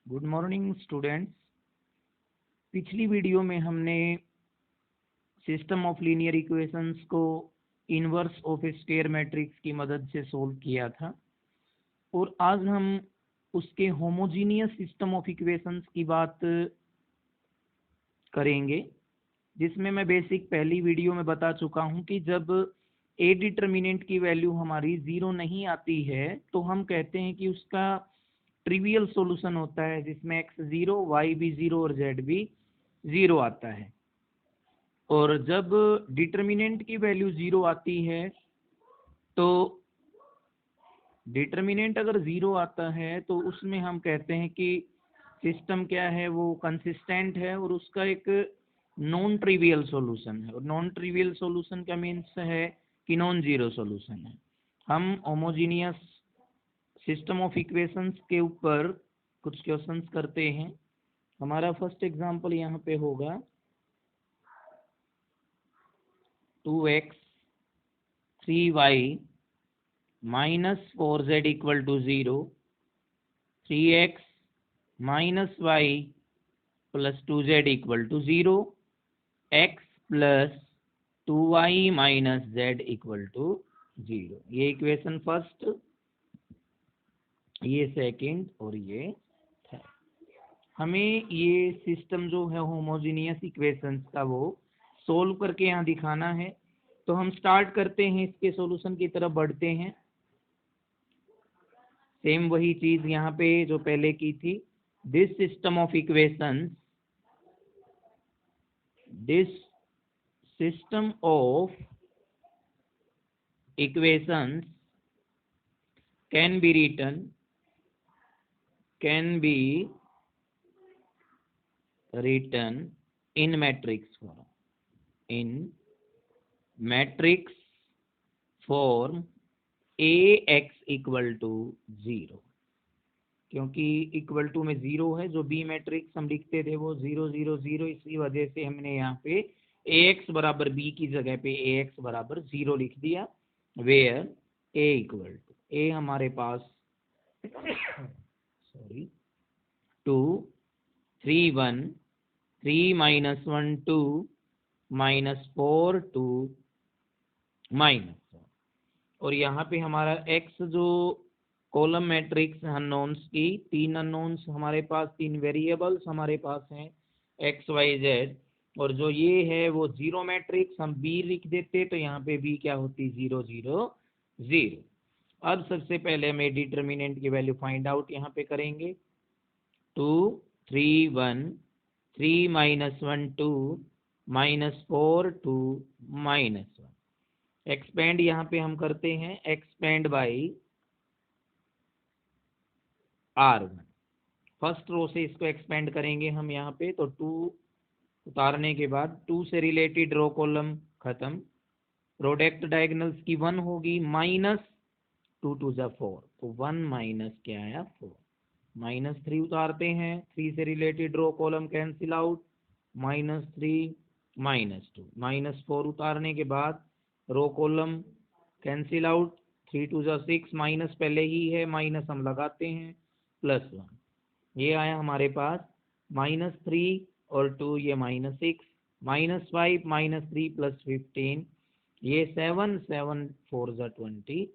Good morning students. पिछली video में हमने सिस्टम ऑफ लीनियर इक्वेशंस को इनवर्स ऑफ स्क्वायर मैट्रिक्स की मदद से सोल्व किया था और आज हम उसके होमोजीनियस सिस्टम ऑफ इक्वेशंस की बात करेंगे, जिसमें मैं बेसिक पहली वीडियो में बता चुका हूं कि जब ए डिटर्मिनेंट की वैल्यू हमारी जीरो नहीं आती है तो हम कहते हैं कि उसका ट्रिवियल सॉल्यूशन होता है जिसमें एक्स जीरो, वाई भी जीरो और जेड भी जीरो आता है। और जब डिटर्मिनेंट की वैल्यू जीरो आती है तो डिटर्मिनेंट अगर जीरो आता है तो उसमें हम कहते हैं कि सिस्टम क्या है, वो कंसिस्टेंट है और उसका एक नॉन ट्रिवियल सॉल्यूशन है। और नॉन ट्रिवियल सॉल्यूशन का मीन्स है कि नॉन जीरो सॉल्यूशन है। हम होमोजीनियस सिस्टम ऑफ इक्वेशंस के ऊपर कुछ क्वेश्चंस करते हैं। हमारा फर्स्ट एग्जांपल यहाँ पे होगा 2x 3y minus 4z equal to 0, 3x minus Y plus 2z equal to 0, x plus 2y minus z equal to 0। ये इक्वेशन फर्स्ट, ये सेकंड और ये थर्ड। हमें ये सिस्टम जो है होमोजीनियस इक्वेशंस का वो सोल्व करके यहाँ दिखाना है। तो हम स्टार्ट करते हैं, इसके सॉल्यूशन की तरफ बढ़ते हैं। सेम वही चीज यहाँ पे जो पहले की थी। This system of equations, this system of equations can be written in matrix form, in matrix form ax equal to 0। क्योंकि इक्वल टू में जीरो है, जो बी मैट्रिक्स हम लिखते थे वो 0 0 0, इसी वजह से हमने यहाँ पे ax बराबर बी की जगह पे ax बराबर 0 लिख दिया। Where a equal to, a हमारे पास सॉरी 2 3 1 3 माइनस 1 2 माइनस 4 2 माइनस 1। और यहाँ पे हमारा x जो कॉलम मैट्रिक्स अननोन्स की, तीन अननोन्स हमारे पास, तीन वेरिएबल्स हमारे पास हैं x y z। और जो ये है वो जीरो मैट्रिक्स, हम b लिख देते तो यहाँ पे b क्या होती, 0 0 0। अब सबसे पहले हमें डिटर्मिनेंट की वैल्यू फाइंड आउट यहाँ पे करेंगे। 2 3 1 3 माइनस 1 2 माइनस 4 2 माइनस 1। एक्सपेंड यहाँ पे हम करते हैं, expand by R1। First row से इसको एक्सपेंड करेंगे हम यहाँ पे, तो 2 उतारने के बाद 2 से रिलेटेड रो कॉलम खत्म। प्रोडक्ट डायगोनल्स की 1 होगी, माइनस 2 2 जा 4, तो 1 माइनस क्या आया 4। माइनस 3 उतारते हैं, 3 से related row column cancel out, minus 3 minus 2, minus 4 उतारने के बाद रो कॉलम कैंसिल आउट, 3 2 जा 6, माइनस पहले ही है, माइनस हम लगाते हैं, प्लस 1। ये आया हमारे पास माइनस 3 और 2, ये माइनस 6, माइनस 5 माइनस 3 प्लस 15, ये 7 7 4 जा 28।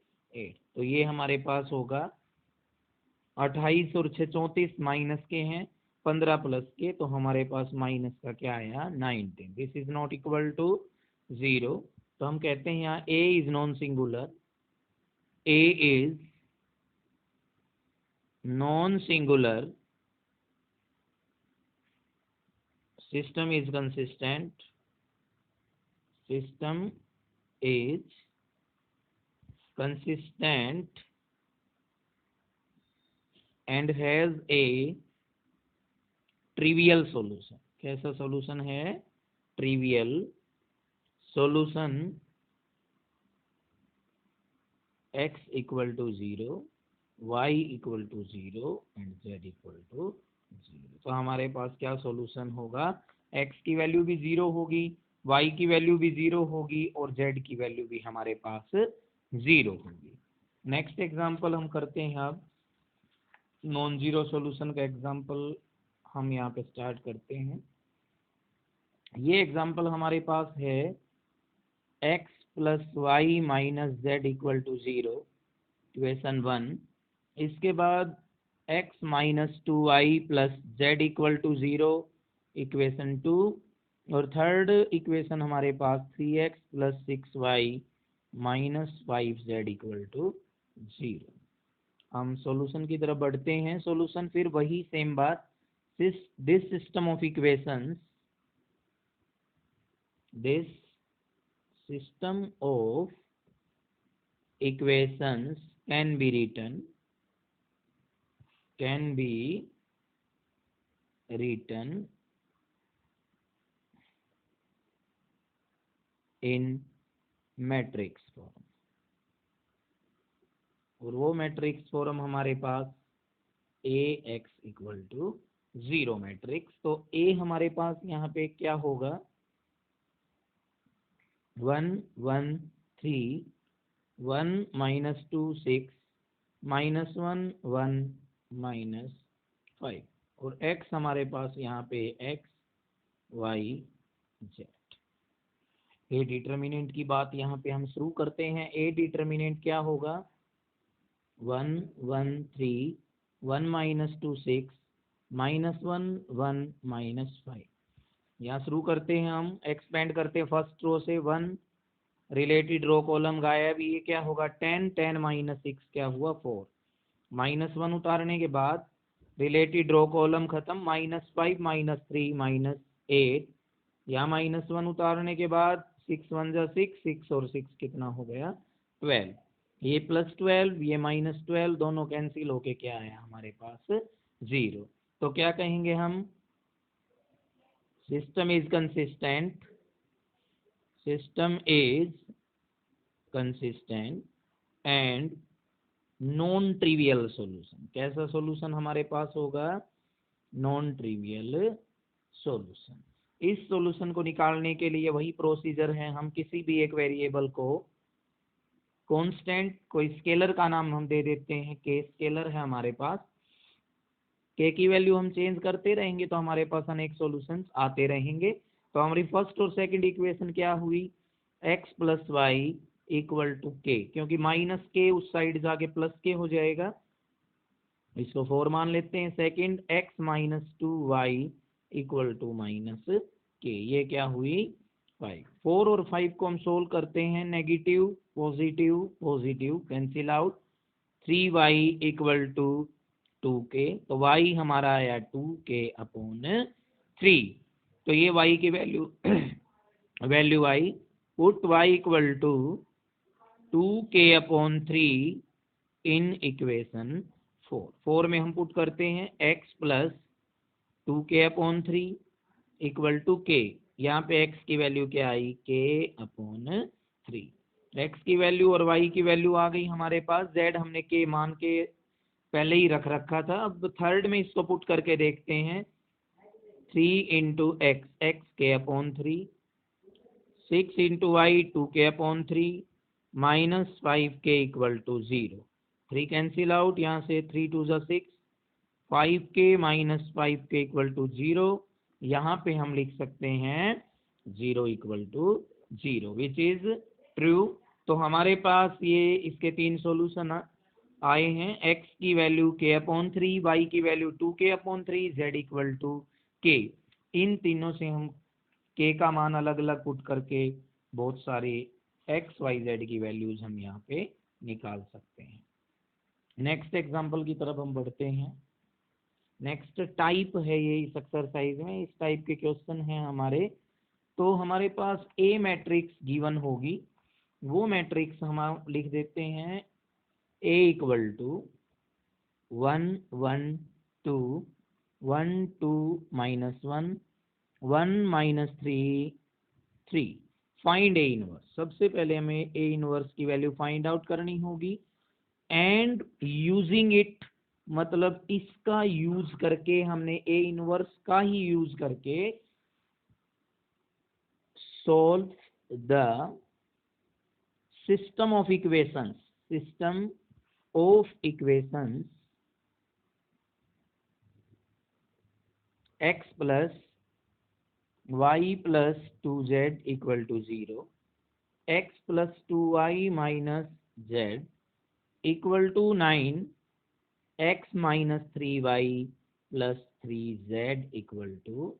तो ये हमारे पास होगा 28 और 6 34, माइनस के हैं 15 प्लस के, तो हमारे पास माइनस का क्या आया 19। This is not equal to 0। तो हम कहते हैं यहाँ a is non singular, a is non singular, system is consistent, system is consistent and has a trivial solution। कैसा सॉल्यूशन है, trivial solution, x equal to 0, y equal to 0 and z equal to 0। तो हमारे पास क्या solution होगा, x की value भी 0 होगी, y की वैल्यू भी 0 होगी और z की वैल्यू भी हमारे पास 0 होगी। नेक्स्ट एग्जांपल हम करते हैं अब नॉन जीरो सॉल्यूशन का एग्जांपल हम यहाँ पे स्टार्ट करते हैं। ये एग्जांपल हमारे पास है x plus Y minus Z equal to 0, equation 1। इसके बाद x minus 2y plus Z equal to 0, equation 2। और थर्ड इक्वेशन हमारे पास 3x plus 6y minus 5z equal to 0। हम सॉल्यूशन की तरफ बढ़ते हैं। सॉल्यूशन फिर वही सेम बात, this system of equations, this system of equations can be written in matrix form. और वो मैट्रिक्स फॉर्म हमारे पास ax इक्वल टू 0 मैट्रिक्स। तो a हमारे पास यहाँ पे क्या होगा, 1 1 3, 1 माइनस 2 6, माइनस 1 1 माइनस 5। और x हमारे पास यहाँ पे x y z। ए डिटर्मिनेंट की बात यहाँ पे हम शुरू करते हैं। ए डिटर्मिनेंट क्या होगा, 1 1 3, 1 माइनस 2 6, माइनस 1 1 माइनस 5। यहाँ शुरू करते हैं, हम एक्सपेंड करते हैं फर्स्ट रो से 1, रिलेटेड रो कॉलम गायब, ये क्या होगा 10, 10 माइनस 6 क्या हुआ 4, माइनस 1 उतारने के बाद रिलेटेड रो कॉलम खत्म, माइनस 5 माइनस 3 माइनस 8। यहाँ माइनस 1 उतारने के बाद 6 1 जा 6, 6 और 6 कितना हो गया 12। ये प्लस 12, ये माइनस 12, दोनों कैंसिल होके क्या आया हमारे पास 0। तो क्या कहेंगे हम, system is consistent, system is consistent and non trivial solution. कैसा सॉल्यूशन हमारे पास होगा, नॉन ट्रिवियल सॉल्यूशन। इस सॉल्यूशन को निकालने के लिए वही प्रोसीजर है, हम किसी भी एक वेरिएबल को कांस्टेंट, कोई स्केलर का नाम हम दे देते हैं, के स्केलर है हमारे पास, के की वैल्यू हम चेंज करते रहेंगे तो हमारे पास अनेक सॉल्यूशंस आते रहेंगे। तो हमारी फर्स्ट और सेकंड इक्वेशन क्या हुई, x plus Y equal to K, क्योंकि माइनस के उस साइड जाके प्लस के हो जाएगा, इसको 4 मान लेते हैं। Second x minus 2y equal to minus K, ये क्या हुई 5। 4 और 5 को हम सोल्व करते हैं, negative positive positive cancel out, 3y equal to 2k, तो y हमारा आया 2k अपॉन 3। तो ये y की वैल्यू आई, put y equal to 2k upon 3 in equation 4। 4 में हम पुट करते हैं x plus 2k upon 3 equal to k, यहाँ पे x की वैल्यू क्या आई k अपॉन 3। x की वैल्यू और y की वैल्यू आ गई हमारे पास, z हमने k मान के पहले ही रख रखा था। अब थर्ड में इसको पुट करके देखते हैं, 3 इंटू एक्स, एक्स के upon 3, 6 into Y 2k upon 3, minus 5k equal to 0। 3 cancel out, यहाँ से 3 2 जा 6, 5k minus 5k equal to 0। यहाँ पे हम लिख सकते हैं 0 equal to 0, which is true. तो हमारे पास ये इसके 3 सॉल्यूशन आए हैं, x की वैल्यू k अपॉन 3, y की value 2k upon 3, z equal to k। इन तीनों से हम k का मान अलग अलग पुट करके बहुत सारे x y z की वैल्यूज हम यहाँ पे निकाल सकते हैं। नेक्स्ट एग्जांपल की तरफ हम बढ़ते हैं। नेक्स्ट टाइप है ये इस एक्सरसाइज में, इस टाइप के क्वेश्चन हैं हमारे। तो हमारे पास A मैट्रिक्स गिवन होगी, वो मैट्रिक्स हम लिख देते हैं A equal to 1 1 2 1 2 minus 1 1 minus 3 3। Find A inverse. सबसे पहले हमें ए इनवर्स की वैल्यू फाइंड आउट करनी होगी, एंड यूजिंग इट, मतलब इसका यूज करके, हमने ए इनवर्स का ही यूज करके solve the system of equations, system of equations x plus Y plus 2z equal to 0, x plus 2y minus z equal to 9, x minus 3y plus 3z equal to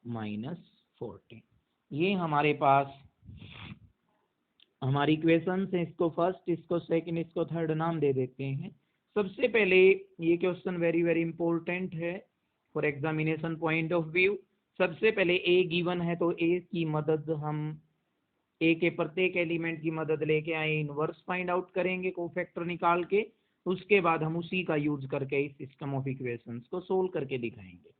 -14। ये हमारे पास हमारी equations है। इसको first, इसको second, इसको third नाम दे देते हैं। सबसे पहले ये क्वेश्चन वेरी वेरी इंपॉर्टेंट है for examination point of view. सबसे पहले ए गिवन है तो ए की मदद हम ए के प्रत्येक एलिमेंट की मदद लेके आए इनवर्स फाइंड आउट करेंगे कोफैक्टर निकाल के। उसके बाद हम उसी का यूज करके इस सिस्टम ऑफ इक्वेशंस को सोल्व करके दिखाएंगे।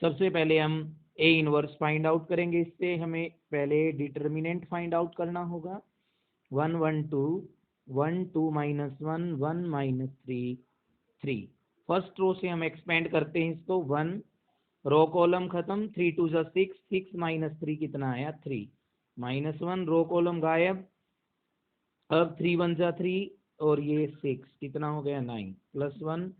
सबसे पहले हम ए इनवर्स फाइंड आउट करेंगे। इससे हमें पहले डिटर्मिनेंट फाइंड आउट करना होगा। 1 1 2 1 2 -1 1 -3 3। फर्स्ट रो से हम एक्सपेंड करते हैं इसको। 1 रो कॉलम खत्म, 3 2 जा 6, 6 -3 कितना आया 3, -1 रो कॉलम गायब। अब 3 1 जा 3 और ये 6 कितना हो गया 9 +1।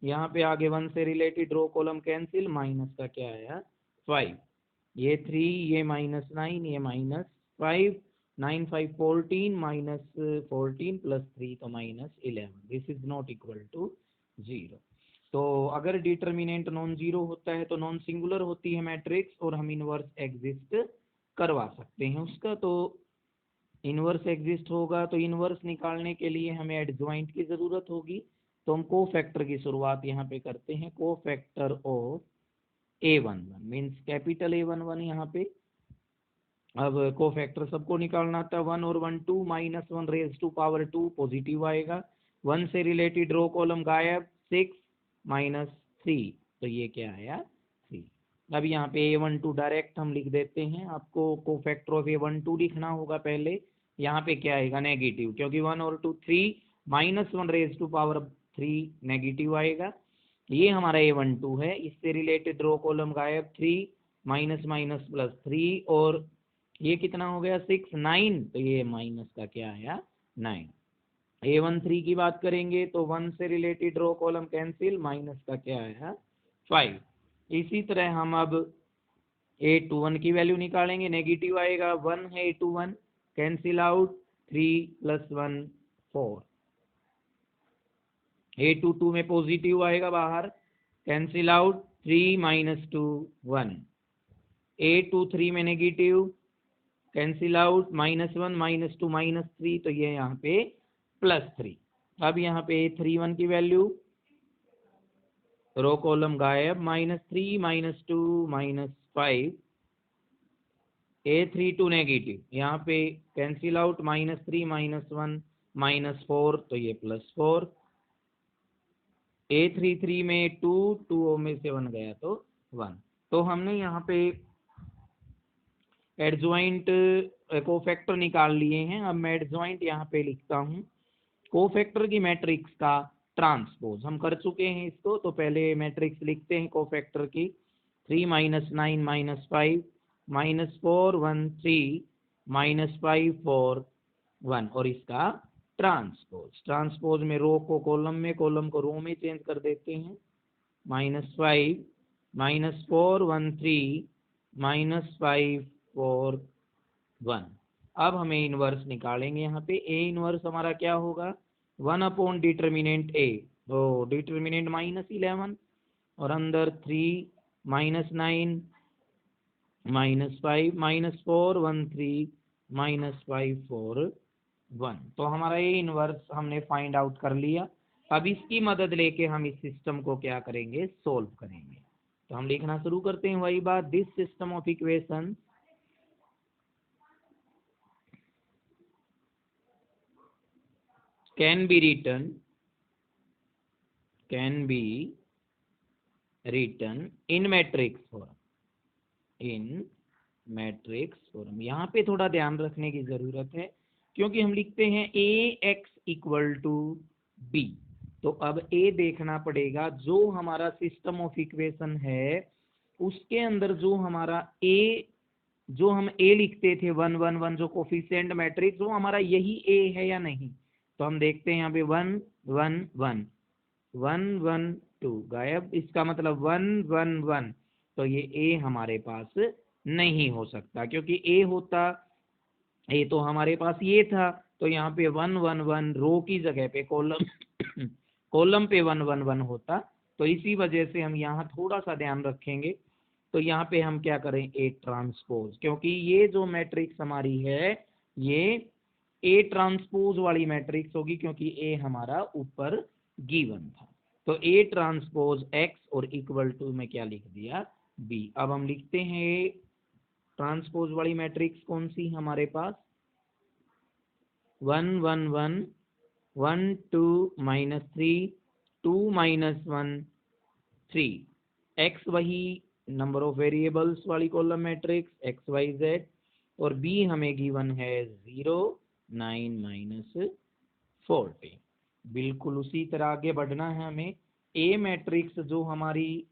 यहाँ पे आगे 1 से related row column cancel, minus का क्या आया 5, ये 3 ये -9 ये -5, 9 5 14 -14 +3 तो -11। This is not equal to 0। तो अगर डिटर्मिनेंट नॉन जीरो होता है तो नॉन सिंगुलर होती है मैट्रिक्स और हम इनवर्स एग्जिस्ट करवा सकते हैं उसका। तो इनवर्स एग्जिस्ट होगा तो इनवर्स निकालने के लिए हमें एडजॉइंट की जरूरत होगी। तो हम कोफैक्टर की शुरुआत यहाँ पे करते हैं। Cofactor of A11 means capital A11 यहाँ पे। अब कोफैक्टर सबको निकालना था। 1 और 1 2 -1 रेज टू पावर 2 पॉजिटिव आएगा। 1 से रिलेटेड रो कॉलम गायब, 6 -3 तो ये क्या आया 3। अब यहाँ पे A12 डायरेक्ट हम लिख देते हैं। आपको कोफैक्टर ऑफ A12 लिखना होगा पहले। यहाँ पे क्या आएगा नेगेटिव, क्योंकि 1 और 2 3 -1 रेज टू पावर 3 नेगेटिव आएगा। ये हमारा A12 है। इससे रिलेटेड रो कॉलम गायब, 3 -3 और ये कितना हो गया 6 9 तो ये माइनस का क्या आया 9। A13 की बात करेंगे तो 1 से related row column cancel, minus का क्या आया 5। इसी तरह हम अब A21 की वैल्यू निकालेंगे, नेगेटिव आएगा। 1 है A21 कैंसिल आउट, 3 + 1 4। A22 में पॉजिटिव आएगा बाहर, कैंसिल आउट, 3 - 2 1। A23 में नेगेटिव कैंसिल आउट, -1 -2 -3 तो ये यहाँ पे +3। अब यहाँ पे A31 की वैल्यू रो कॉलम गायब, -3 -2 -5। A32 नेगेटिव, यहाँ पे कैंसिल आउट, -3 -1 -4 तो ये +4। A33 में 2 में से 1 गया तो 1। तो हमने यहाँ पे एडजॉइंट कोफैक्टर निकाल लिए हैं। अब मैं एडजॉइंट यहाँ पे लिखता हूँ कोफैक्टर की मैट्रिक्स का ट्रांसपोज। हम कर चुके हैं इसको, तो पहले मैट्रिक्स लिखते हैं कोफैक्टर की। 3 -9 -5 -4 1 3 -5 4 1 और इसका ट्रांसपोज। ट्रांसपोज में रो को कॉलम में, कॉलम को रो में चेंज कर देते हैं। -5 -4 1 3 -5 4 1। अब हमें इनवर्स निकालेंगे। यहाँ पे ए इनवर्स हमारा क्या होगा 1 अपॉन डिटर्मिनेंट ए, तो डिटर्मिनेंट -11 और अंदर 3 -9 -5 -4 1 3 -5 4 1। तो हमारा ये इनवर्स हमने फाइंड आउट कर लिया। अब इसकी मदद लेके हम इस सिस्टम को क्या करेंगे सोल्व करेंगे। तो हम लिखना शुरू करते हैं वही बात। This system of equation can be written in matrix form। यहाँ पे थोड़ा ध्यान रखने की जरूरत है, क्योंकि हम लिखते हैं AX = B। तो अब A देखना पड़ेगा, जो हमारा सिस्टम ऑफ इक्वेशन है उसके अंदर जो हमारा A, जो हम A लिखते थे 1 1 1 जो कोफिशिएंट मैट्रिक्स, वो हमारा यही A है या नहीं। तो हम देखते हैं यहाँ पे 1 1 1 1 1 2 गायब, इसका मतलब 1 1 1, तो ये ए हमारे पास नहीं हो सकता, क्योंकि ए होता, ए तो हमारे पास ये था, तो यहाँ पे 1 1 1 रो की जगह पे कॉलम कॉलम पे 1 1 1 होता, तो इसी वजह से हम यहाँ थोड़ा सा ध्यान रखेंगे। तो यहाँ पे हम क्या करें, ए ट्रांसपोज, क्योंकि ये जो मैट्रिक्स हमारी है ये ए ट्रांसपोज वाली मैट्रिक्स होगी, क्योंकि ए हमारा ऊपर गिवन था। तो ए ट्रांसपोज एक्स और इक्वल टू में क्या लिख दिया, बी। अब हम लिखते हैं ट्रांसपोज वाली मैट्रिक्स कौन सी हमारे पास, 1 1 1 1 2 -3 2 -1 3, एक्स वही नंबर ऑफ वेरिएबल्स वाली column matrix x Y Z, और बी हमें गिवन है 0 9 -40। बिल्कुल उसी तरह आगे बढ़ना है हमें। ए मैट्रिक्स जो हमारी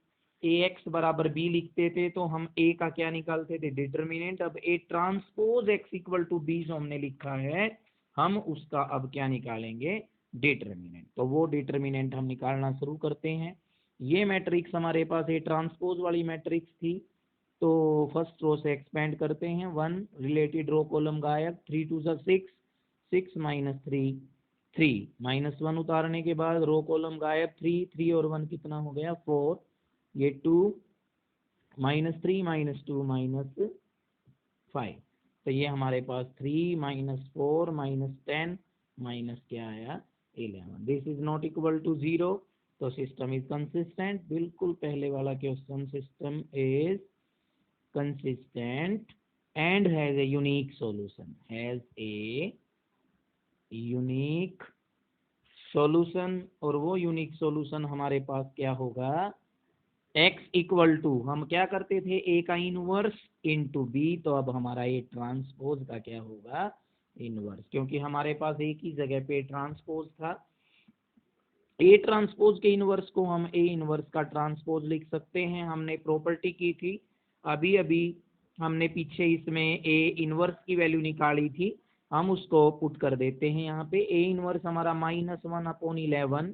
ए एक्स बराबर बी लिखते थे, तो हम ए का क्या निकालते थे, डिटर्मिनेंट। अब A transpose X equal to B जो हमने लिखा है, हम उसका अब क्या निकालेंगे, डिटर्मिनेंट। तो वो डिटर्मिनेंट हम निकालना शुरू करते हैं। ये मैट्रिक्स हमारे पास ए ट्रांसपोज वाली मैट्रिक्स थी, तो फर्स्ट रो से एक्सपेंड करते हैं, 1 रिलेटेड रो कॉलम गायब, 3 2 6 6 -3 3 -1 उतारने के बाद रो कॉलम गायब, 3 3 और 1 कितना हो गया 4, ये 2 -3 -2 -5, तो ये हमारे पास 3 -4 -10 माइनस क्या आया 11, this is not equal to 0, तो सिस्टम इज कंसिस्टेंट। बिल्कुल पहले वाला question, system is consistent and has a unique solution, has a unique solution, और वो यूनिक सॉल्यूशन हमारे पास क्या होगा, x इक्वल टू, हम क्या करते थे, a का इनवर्स इंटू बी, तो अब हमारा ये ट्रांसपोज का क्या होगा, इनवर्स, क्योंकि हमारे पास एक ही जगह पे ट्रांसपोज था। ए ट्रांसपोज के इनवर्स को हम ए इनवर्स का ट्रांसपोज लिख सकते हैं, हमने प्रॉपर्टी की थी अभी अभी, हमने पीछे इसमें ए इनवर्स की वैल्यू निकाली थी, हम उसको पुट कर देते हैं यहाँ पे। ए इनवर्स हमारा -1/11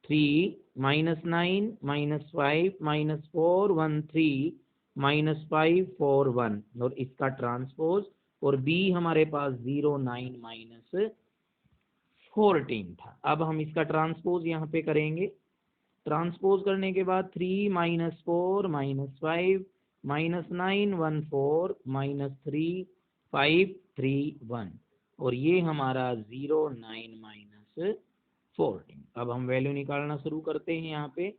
3 -9 -5 -4 1 3 -5 4 1, और इसका ट्रांसपोज, और बी हमारे पास 0 9 -14 था। अब हम इसका ट्रांसपोज यहाँ पे करेंगे, ट्रांसपोज करने के बाद 3 -4 -5 -9 1 4 -3 5 3 1, और ये हमारा 0 9 -14। अब हम वैल्यू निकालना शुरू करते हैं यहाँ पे,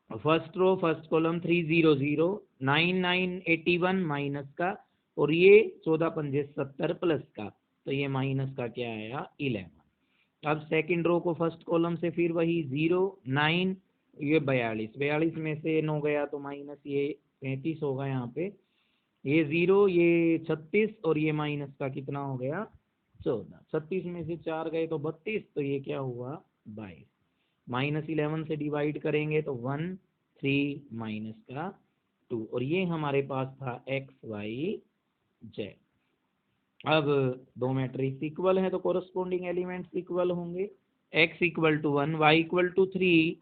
first row first column 3 0 0 9 9 81 minus का, और ये 14 पंजे 70 प्लस का, तो ये माइनस का क्या आया 11। अब सेकंड रो को फर्स्ट कॉलम से फिर वही 0 9, ये 42 42 में से 9 गया तो माइनस ये 35 होगा यहाँ पे, ये 0 ये 36, और ये माइनस का कितना हो गया 14, 36 में से 4 गए तो 32, तो ये क्या हुआ 22, -11 से डिवाइड करेंगे तो 1 3 माइनस का 2, और ये हमारे पास था एक्स वाई जेड। अब दो मैट्रिक्स इक्वल है तो कोरस्पोंडिंग एलिमेंट्स इक्वल होंगे, x equal to 1 Y equal to 3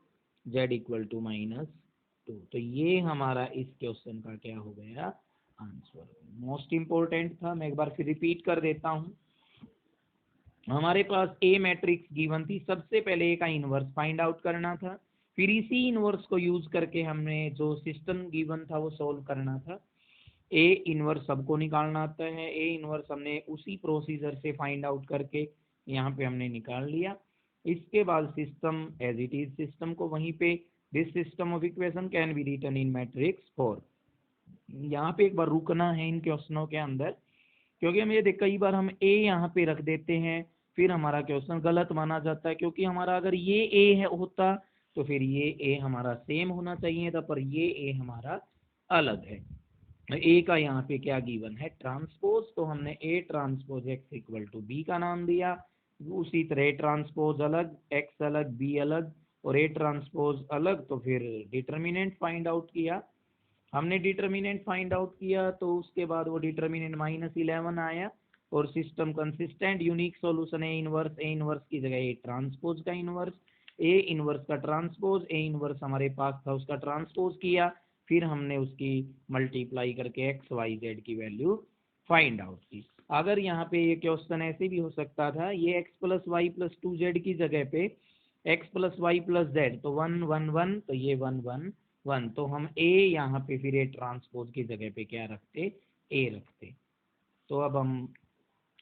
Z equal to -2, तो ये हमारा इस क्वेश्चन का क्या हो गया आंसर। मोस्ट इम्पोर्टेंट था, मैं एक बार फिर रिपीट कर देता हूँ। हमारे पास ए मैट्रिक्स गिवन थी, सबसे पहले ए का इनवर्स फाइंड आउट करना था, फिर इसी इनवर्स को यूज करके हमने जो सिस्टम गिवन था वो सॉल्व करना था। ए इनवर्स सबको निकालना आता है, ए इनवर्स हमने उसी प्रोसीजर से फाइंड आउट करके यहाँ पे हमने निकाल लिया। इसके बाद system as it is, system को वहीं पे, this system of equation can be written in matrix form. यहाँ पे एक बार रुकना है इन क्वेश्चनों के अंदर, क्योंकि हम ये देख कई बार हम ए यहाँ पे रख देते हैं, फिर हमारा क्वेश्चन गलत माना जाता है, क्योंकि हमारा अगर ये ए है होता तो फिर ये ए हमारा सेम होना चाहिए था, पर ये ए हमारा अलग है। ए का यहाँ पे क्या गिवन है ट्रांसपोज, तो हमने A transpose X equal to B का नाम दिया। उसी तरह ए ट्रांसपोज अलग, एक्स अलग, बी अलग, और ए ट्रांसपोज अलग, तो फिर डिटर्मिनेंट फाइंड आउट किया। हमने डिटर्मिनेंट फाइंड आउट किया तो उसके बाद वो डिटर्मिनेंट -11 आया, और सिस्टम कंसिस्टेंट यूनिक सॉल्यूशन है इनवर्स, ए इनवर्स की जगह ए ट्रांसपोज का इनवर्स, ए इनवर्स का ट्रांसपोज, ए इनवर्स हमारे पास था उसका ट्रांसपोज किया, फिर हमने उसकी मल्टीप्लाई करके एक्स वाई जेड की वैल्यू फाइंड आउट की। अगर यहाँ पे ये क्वेश्चन ऐसे भी हो सकता था, ये x plus Y plus two z की जगह पे x plus Y plus z, तो 1 1 1, तो ये 1 1 1, तो हम ए यहाँ पे फिर ए ट्रांसपोज की जगह पे क्या रखते, ए रखते। तो अब हम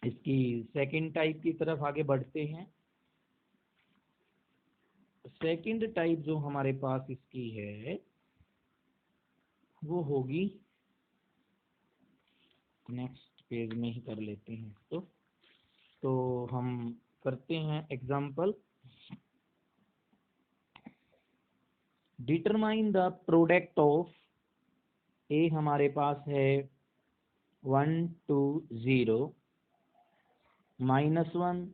इसकी सेकंड टाइप की तरफ आगे बढ़ते हैं। सेकंड टाइप जो हमारे पास इसकी है वो होगी, नेक्स्ट पेज में ही कर लेते हैं इसको। तो हम करते हैं example, determine the product of, a हमारे पास है 1 2 0 -1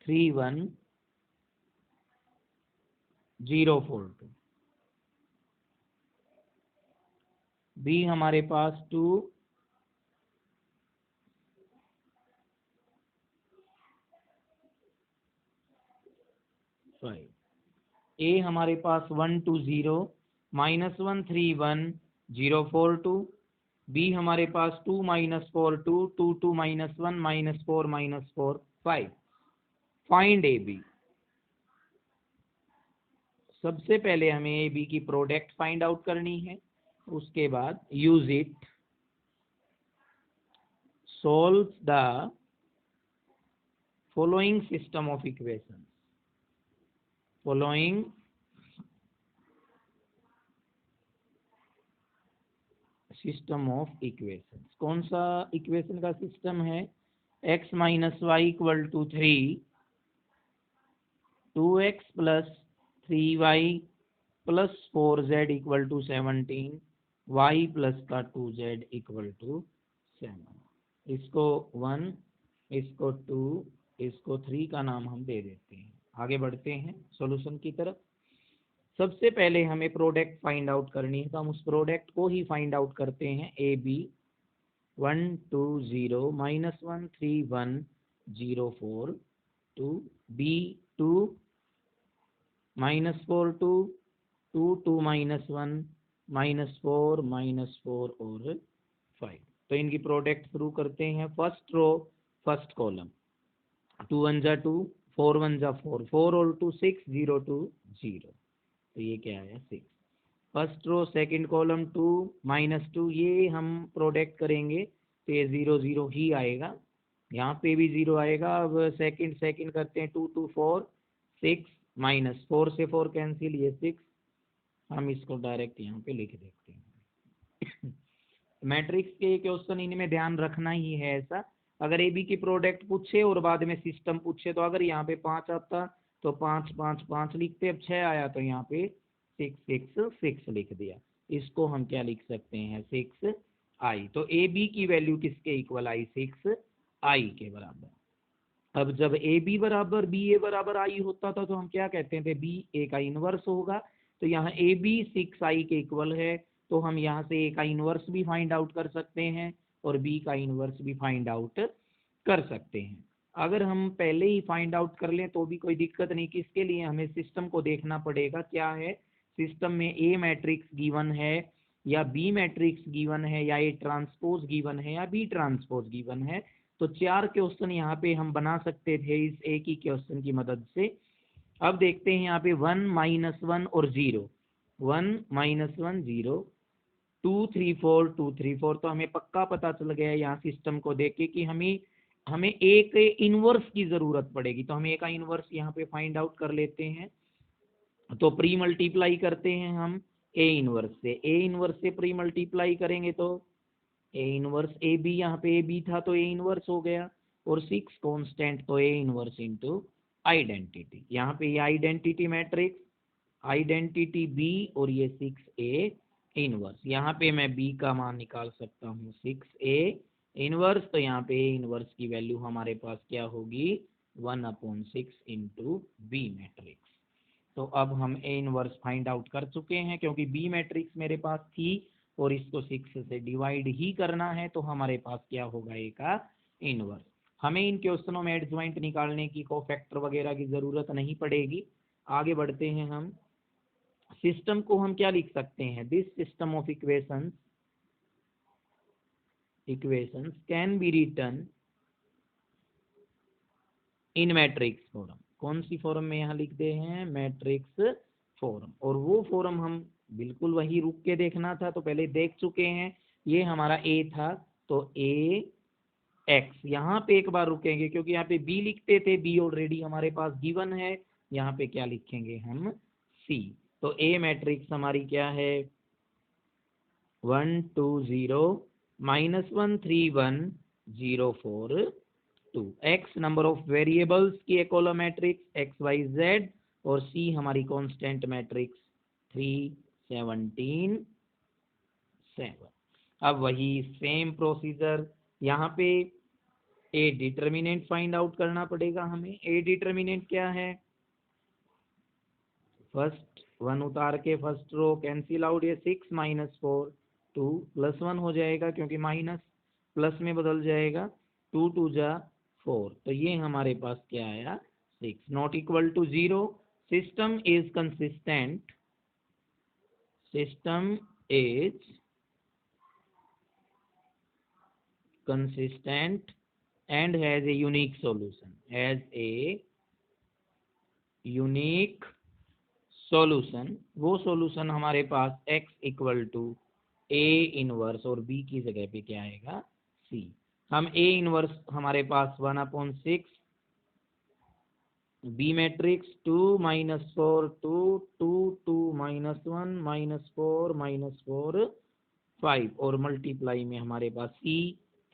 3 1 0 4 2, बी हमारे पास 2 5, ए हमारे पास 1 2 0 -1 3 1 0 4 2, बी हमारे पास 2 -4 2 2 2 -1 -4 -4 5। Find A B. सबसे पहले हमें ए बी की प्रोडक्ट फाइंड आउट करनी है, उसके बाद use it, solve the following system of equations, following system of equations. कौन सा इक्वेशन का सिस्टम है, x minus y equal to 3, 2x plus 3y plus 4z equal to 17, y plus का 2z equal to 7। इसको 1, इसको 2, इसको 3 का नाम हम दे देते हैं। आगे बढ़ते हैं सॉल्यूशन की तरफ। सबसे पहले हमें प्रोडक्ट फाइंड आउट करनी है, तो हम उस प्रोडक्ट को ही फाइंड आउट करते हैं। ए बी 1 2 0 -1 3 1 0 4 2, बी 2 -4 2 2 2 -1 -4 -4 और 5। तो इनकी प्रोडक्ट शुरू करते हैं। फर्स्ट रो फर्स्ट कॉलम, 2 1 जा 2, 4 1 जा 4, 4 और 2 6 0 2 0, तो ये क्या है 6। फर्स्ट रो सेकंड कॉलम 2 -2, ये हम प्रोडक्ट करेंगे तो ये 0 0 ही आएगा, यहाँ पे भी 0 आएगा। अब सेकंड करते हैं, 2 2 4 6 -4 से 4 कैंसिल, ये 6, हम इसको डायरेक्ट यहाँ पे लिख देते हैं। मैट्रिक्स के क्वेश्चन इनमें ध्यान रखना ही है ऐसा, अगर ए बी की प्रोडक्ट पूछे और बाद में सिस्टम पूछे, तो अगर यहाँ पे 5 आता तो 5 5 5 लिखते, अब 6 आया तो यहाँ पे 6 6 6 लिख दिया। इसको हम क्या लिख सकते हैं 6 आई। तो ए बी की वैल्यू किसके इक्वल आई, 6 आई के बराबर। अब जब ए बी बराबर बी ए बराबर आई होता था तो हम क्या कहते थे, बी ए का इनवर्स होगा। तो यहाँ ए बी 6 आई के इक्वल है, तो हम यहाँ से ए का इनवर्स भी फाइंड आउट कर सकते हैं और बी का इनवर्स भी फाइंड आउट कर सकते हैं। अगर हम पहले ही फाइंड आउट कर लें तो भी कोई दिक्कत नहीं, किसके लिए हमें सिस्टम को देखना पड़ेगा। क्या है सिस्टम में, ए मैट्रिक्स गिवन है या बी मैट्रिक्स गिवन है या ए ट्रांसपोज गिवन है या बी ट्रांसपोज गिवन है। तो 4 क्वेश्चन यहाँ पे हम बना सकते थे इस एक ही क्वेश्चन की मदद से। अब देखते हैं यहाँ पे 1 -1 और 0, 1 -1 0 2 3 4 2 3 4, तो हमें पक्का पता चल गया यहाँ सिस्टम को देख के कि हमें एक इनवर्स की जरूरत पड़ेगी। तो हम ए का इनवर्स यहाँ पे फाइंड आउट कर लेते हैं। तो प्री मल्टीप्लाई करते हैं हम ए इनवर्स से, ए इनवर्स से प्री मल्टीप्लाई करेंगे तो ए इनवर्स ए बी, यहाँ पे ए बी था तो ए इनवर्स हो गया, और 6 कांस्टेंट, तो ए इनवर्स इनटू आइडेंटिटी। यहाँ पे ये आइडेंटिटी मैट्रिक्स, आइडेंटिटी बी, और ये 6A इनवर्स। यहाँ पे मैं बी का मान निकाल सकता हूँ 6A इनवर्स, तो यहाँ पे ए इनवर्स की वैल्यू हमारे पास क्या होगी 1/6 इंटू बी मैट्रिक्स। तो अब हम ए इनवर्स फाइंड आउट कर चुके हैं, क्योंकि बी मैट्रिक्स मेरे पास थी और इसको 6 से डिवाइड ही करना है, तो हमारे पास क्या होगा ए का इनवर्स। हमें इन क्वेश्चनों में एडजॉइंट निकालने की, कोफैक्टर वगैरह की जरूरत नहीं पड़ेगी। आगे बढ़ते हैं हम। सिस्टम को हम क्या लिख सकते हैं? This system of equations can be written in matrix form. कौन सी फॉर्म में यहाँ लिखते हैं? Matrix form. और वो फॉर्म हम बिल्कुल वही रुक के देखना था, तो पहले देख चुके हैं। ये हमारा ए था, तो ए एक्स। यहाँ पे एक बार रुकेंगे क्योंकि यहाँ पे बी लिखते थे, बी ऑलरेडी हमारे पास गिवन है। यहाँ पे क्या लिखेंगे हम? सी। तो ए मैट्रिक्स हमारी क्या है? 1 2 0 -1 3 1 0 4 2। एक्स नंबर ऑफ वेरिएबल्स की एक column matrix x Y Z, और सी हमारी कांस्टेंट मैट्रिक्स 3 17 7। अब वही सेम प्रोसीजर यहाँ पे ए डिटर्मिनेंट फाइंड आउट करना पड़ेगा हमें। ए डिटर्मिनेंट क्या है? फर्स्ट 1 उतार के फर्स्ट रो कैंसिल आउट, ये 6 -4 2 +1 हो जाएगा क्योंकि माइनस प्लस में बदल जाएगा। 2 2 जा 4, तो ये हमारे पास क्या आया? 6 not equal to 0। System is consistent, system is consistent and has a unique solution, has a unique solution। वो सॉल्यूशन हमारे पास x equal to a inverse और b की जगह पे क्या आएगा? c। हम a इनवर्स हमारे पास 1/6 b मैट्रिक्स 2 -4 2 2 2 -1 -4 -4 5 और मल्टीप्लाई में हमारे पास c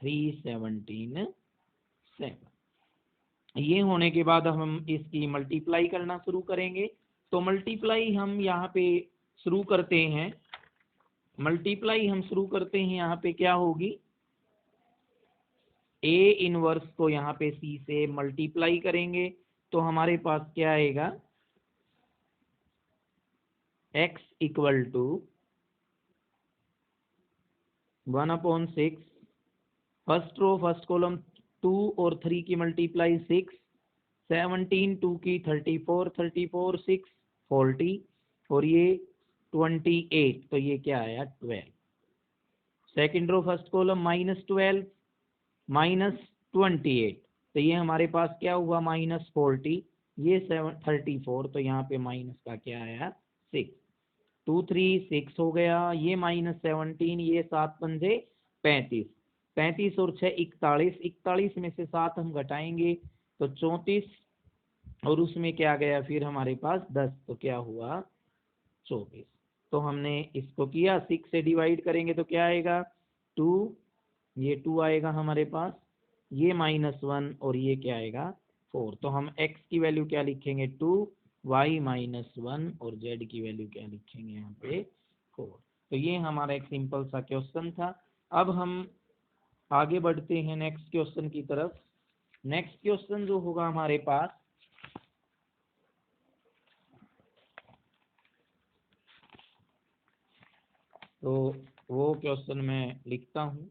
3 17 7। ये होने के बाद हम इसकी मल्टीप्लाई करना शुरू करेंगे। तो मल्टीप्लाई हम यहाँ पे शुरू करते हैं। मल्टीप्लाई हम शुरू करते हैं, यहाँ पे क्या होगी? ए इनवर्स को यहाँ पे सी से मल्टीप्लाई करेंगे तो हमारे पास क्या आएगा? x equal to 1/6 first row first column 2 और 3 की मल्टीप्लाई 6 17 2 की 34 34 6 40 और ये 28, तो ये क्या आया? 12। सेकेंड रो फर्स्ट कॉलम -12 -28, तो ये हमारे पास क्या हुआ? -40, ये 34, तो यहाँ पे माइनस का क्या आया? 6 2 3 6 हो गया, ये -17, ये 7 पंजे 35 35 और 6 41 41 में से 7 हम घटाएंगे तो 34, और उसमें क्या गया फिर हमारे पास? 10, तो क्या हुआ? 24। तो हमने इसको किया, 6 से डिवाइड करेंगे तो क्या आएगा? 2, ये 2 आएगा हमारे पास, ये -1 और ये क्या आएगा? 4। तो हम x की वैल्यू क्या लिखेंगे? 2, y -1 और z की वैल्यू क्या लिखेंगे? यहाँ पे 4। तो ये हमारा एक सिंपल सा क्वेश्चन था। अब हम आगे बढ़ते हैं नेक्स्ट क्वेश्चन की तरफ। नेक्स्ट क्वेश्चन जो होगा हमारे पास, तो वो क्वेश्चन मैं लिखता हूँ।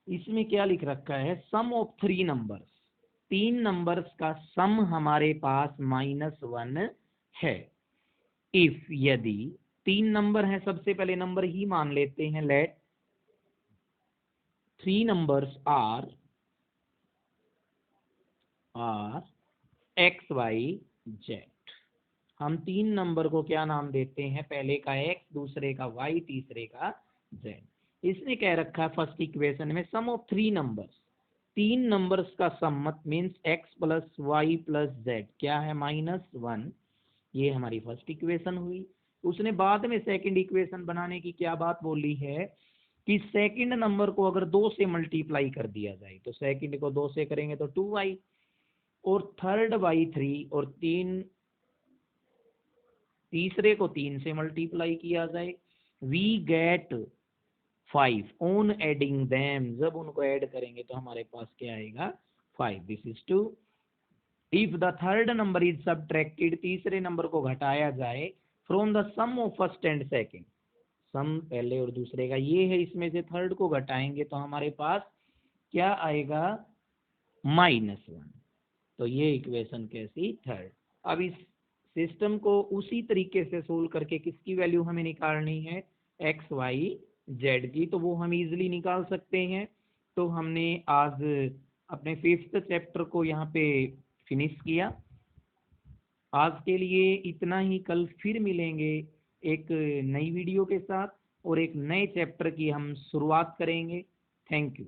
इसमें क्या लिख रखा है? सम ऑफ 3 नंबर्स, 3 नंबर्स का सम हमारे पास -1 है। इफ, यदि 3 नंबर है, सबसे पहले नंबर ही मान लेते हैं। Let 3 numbers are x Y z. हम 3 नंबर को क्या नाम देते हैं? पहले का x, दूसरे का y, तीसरे का z। इसने कह रखा है फर्स्ट इक्वेशन में सम ऑफ 3 नंबर्स, 3 नंबर्स का सम मत मीन्स x + y + z क्या है? -1। ये हमारी फर्स्ट इक्वेशन हुई। उसने बाद में सेकंड इक्वेशन बनाने की क्या बात बोली है कि सेकंड नंबर को अगर 2 से मल्टीप्लाई कर दिया जाए, तो सेकंड को 2 से करेंगे तो 2y, और थर्ड बाई 3, और तीसरे को 3 से मल्टीप्लाई किया जाए, we get 5 on adding them. जब उनको ऐड करेंगे तो हमारे पास क्या आएगा? 5। This is 2। If the third number is subtracted, तीसरे नंबर को घटाया जाए from the sum of first and second, sum पहले और दूसरे का ये है, इसमें से थर्ड को घटाएंगे तो हमारे पास क्या आएगा, -1। तो ये इक्वेशन कैसी, थर्ड। अब इस सिस्टम को उसी तरीके से सोल्व करके किसकी वैल्यू हमें निकालनी है, एक्स वाई जेड की, तो वो हम इजीली निकाल सकते हैं। तो हमने आज अपने 5th चैप्टर को यहाँ पे फिनिश किया। आज के लिए इतना ही, कल फिर मिलेंगे एक नई वीडियो के साथ और एक नए चैप्टर की हम शुरुआत करेंगे। Thank you.